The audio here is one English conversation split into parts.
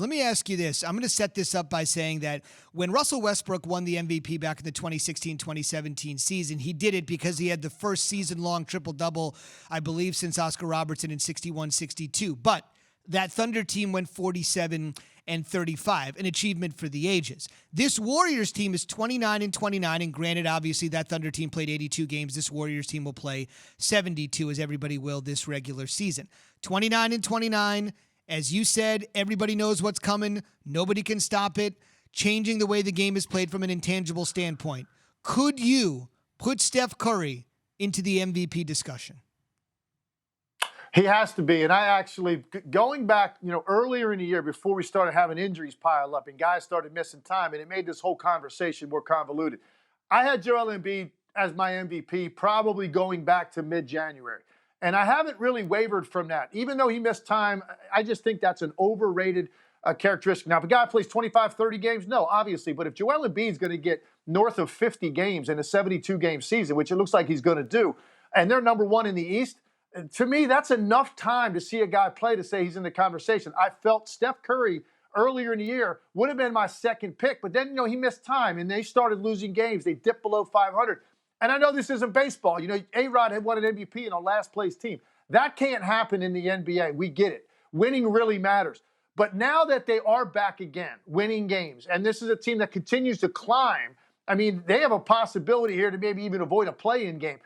Let me ask you this. I'm going to set this up by saying that when Russell Westbrook won the MVP back in the 2016-2017 season, he did it because he had the first season-long triple-double, I believe, since Oscar Robertson in 61-62. But that Thunder team went 47 and 35, an achievement for the ages. This Warriors team is 29 and 29, and granted, obviously, that Thunder team played 82 games. This Warriors team will play 72, as everybody will this regular season. 29 and 29. As you said, everybody knows what's coming. Nobody can stop it. Changing the way the game is played from an intangible standpoint. Could you put Steph Curry into the MVP discussion? He has to be. And I actually, going back, earlier in the year before we started having injuries pile up and guys started missing time, and it made this whole conversation more convoluted. I had Joel Embiid as my MVP probably going back to mid-January. And I haven't really wavered from that. Even though he missed time, I just think that's an overrated characteristic. Now, if a guy plays 25, 30 games, no, obviously. But if Joel Embiid's going to get north of 50 games in a 72-game season, which it looks like he's going to do, and they're number one in the East, to me, that's enough time to see a guy play to say he's in the conversation. I felt Steph Curry earlier in the year would have been my second pick. But then, he missed time, and they started losing games. They dipped below 500. And I know this isn't baseball. A-Rod had won an MVP in a last-place team. That can't happen in the NBA. We get it. Winning really matters. But now that they are back again, winning games, and this is a team that continues to climb, they have a possibility here to maybe even avoid a play-in game.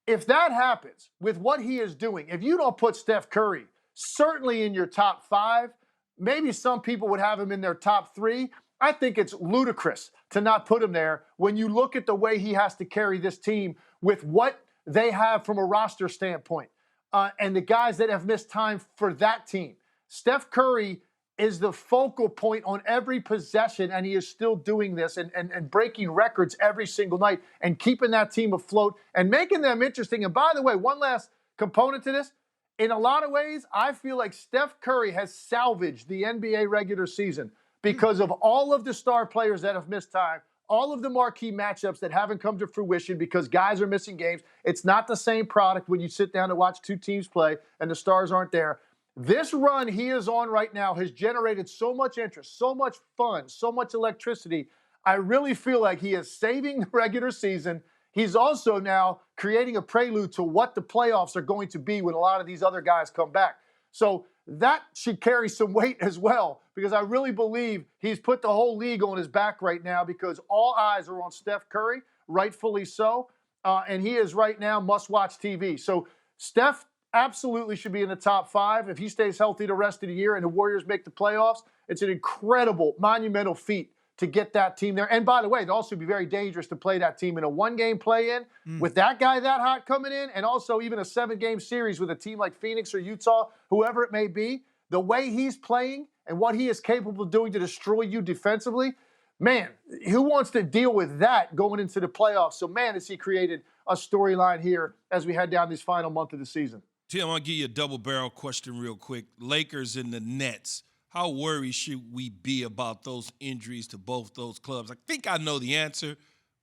If that happens with what he is doing, if you don't put Steph Curry certainly in your top 5, maybe some people would have him in their top 3, I think it's ludicrous to not put him there when you look at the way he has to carry this team with what they have from a roster standpoint and the guys that have missed time for that team. Steph Curry is the focal point on every possession, and he is still doing this and breaking records every single night and keeping that team afloat and making them interesting. And by the way, one last component to this, in a lot of ways, I feel like Steph Curry has salvaged the NBA regular season because of all of the star players that have missed time, all of the marquee matchups that haven't come to fruition because guys are missing games. It's not the same product when you sit down to watch two teams play and the stars aren't there. This run he is on right now has generated so much interest, so much fun, so much electricity. I really feel like he is saving the regular season. He's also now creating a prelude to what the playoffs are going to be when a lot of these other guys come back. So that should carry some weight as well, because I really believe he's put the whole league on his back right now because all eyes are on Steph Curry, rightfully so, and he is right now must-watch TV. So Steph absolutely should be in the top 5 if he stays healthy the rest of the year and the Warriors make the playoffs. It's an incredible, monumental feat to get that team there. And by the way, it'd also be very dangerous to play that team in a one-game play-in with that guy that hot coming in, and also even a 7-game series with a team like Phoenix or Utah, whoever it may be. The way he's playing and what he is capable of doing to destroy you defensively, man, who wants to deal with that going into the playoffs? So, man, has he created a storyline here as we head down this final month of the season. Tim, I'll give you a double-barrel question real quick. Lakers and the Nets. How worried should we be about those injuries to both those clubs? I think I know the answer,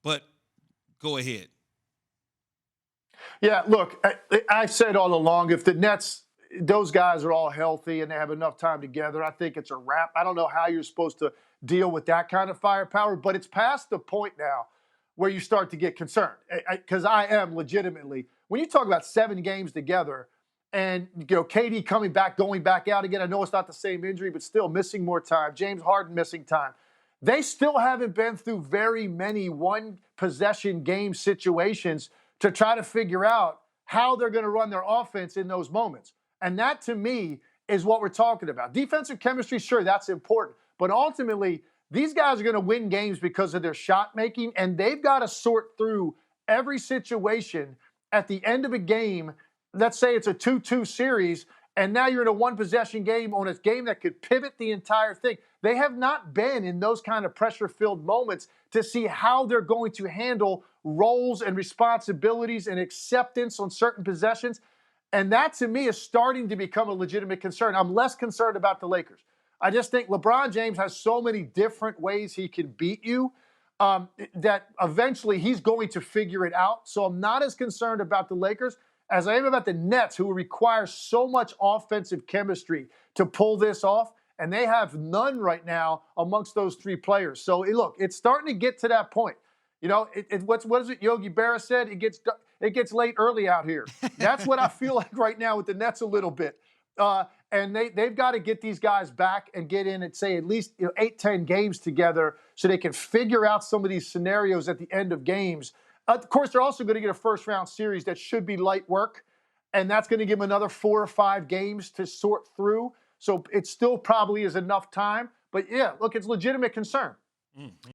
but go ahead. Yeah, look, I said all along, if the Nets, those guys are all healthy and they have enough time together, I think it's a wrap. I don't know how you're supposed to deal with that kind of firepower, but it's past the point now where you start to get concerned. Because I am legitimately, when you talk about 7 games together, and, KD coming back, going back out again. I know it's not the same injury, but still missing more time. James Harden missing time. They still haven't been through very many one-possession game situations to try to figure out how they're going to run their offense in those moments. And that, to me, is what we're talking about. Defensive chemistry, sure, that's important. But ultimately, these guys are going to win games because of their shot making, and they've got to sort through every situation at the end of a game. Let's say it's a 2-2 series, and now you're in a one-possession game on a game that could pivot the entire thing. They have not been in those kind of pressure-filled moments to see how they're going to handle roles and responsibilities and acceptance on certain possessions. And that, to me, is starting to become a legitimate concern. I'm less concerned about the Lakers. I just think LeBron James has so many different ways he can beat you that eventually he's going to figure it out. So I'm not as concerned about the Lakers as I am about the Nets, who require so much offensive chemistry to pull this off. and they have none right now amongst those 3 players. So look, it's starting to get to that point. You know, what is it Yogi Berra said? It gets late early out here. That's what I feel like right now with the Nets a little bit. And they've got to get these guys back and get in and say at least 8, 10 games together so they can figure out some of these scenarios at the end of games. Of course, they're also going to get a first-round series that should be light work, and that's going to give them another 4 or 5 games to sort through. So it still probably is enough time. But, yeah, look, it's legitimate concern.